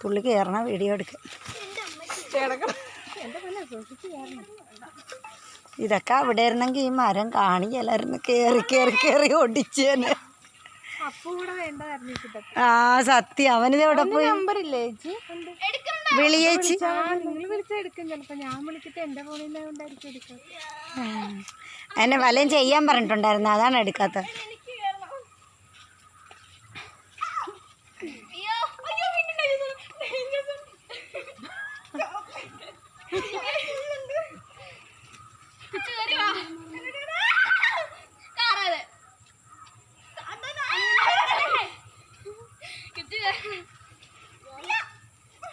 പുള്ളി കയറണം, വീഡിയോ എടുക്കുക. ഇതൊക്കെ അവിടെ ഇരുന്നെങ്കിൽ ഈ മരം കാണിക്കലായിരുന്നു. കയറി ഒടിച്ചേന്. ആ സത്യം, അവനിത് എവിടെ പോയി? വിളിയേച്ചി എന്നെ വലയും ചെയ്യാൻ പറഞ്ഞിട്ടുണ്ടായിരുന്നു, അതാണ് എടുക്കാത്ത.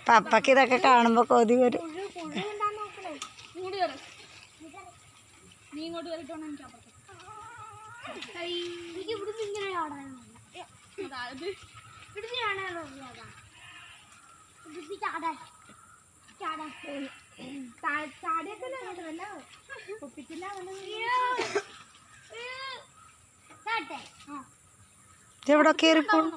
പപ്പക്ക് ഇതൊക്കെ കാണുമ്പോ കൊതി വരും. ഇതെവിടെ കയറിപ്പോണു?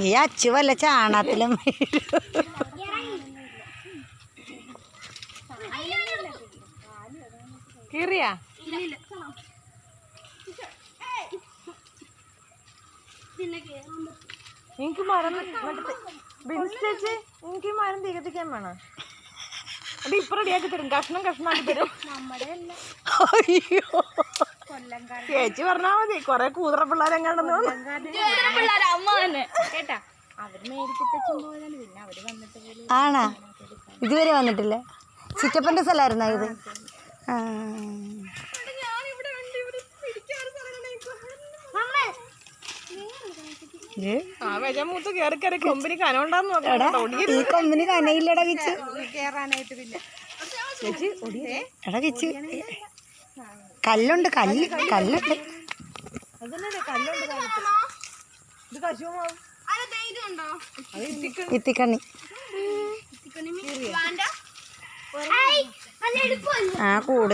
ഈ അച്ചു വല്ല ചാണത്തിലും കീറിയാ? എനിക്ക് മരം ചേച്ചി, എനിക്ക് മരം തികത്തിക്കാൻ വേണം. അത് ഇപ്പൊ റെഡിയാക്കി തരും, കഷ്ണമാക്കി തരും. ചേച്ചി പറഞ്ഞാ മതി. കൊറേ കൂതറ പിള്ളേരെങ്ങാണ്ടെന്ന് ആണാ? ഇതുവരെ വന്നിട്ടില്ല. ചിറ്റപ്പന്റെ സ്ഥലമായിരുന്നോ ഇത്? ഈ കൊമ്പിന് കനയില്ലടാ കിച്ച്. എടാ കിച്ച്, കല്ലുണ്ട്, കല്ലുണ്ട്. ഇത്തിക്കണ്ണി ആ കൂട്.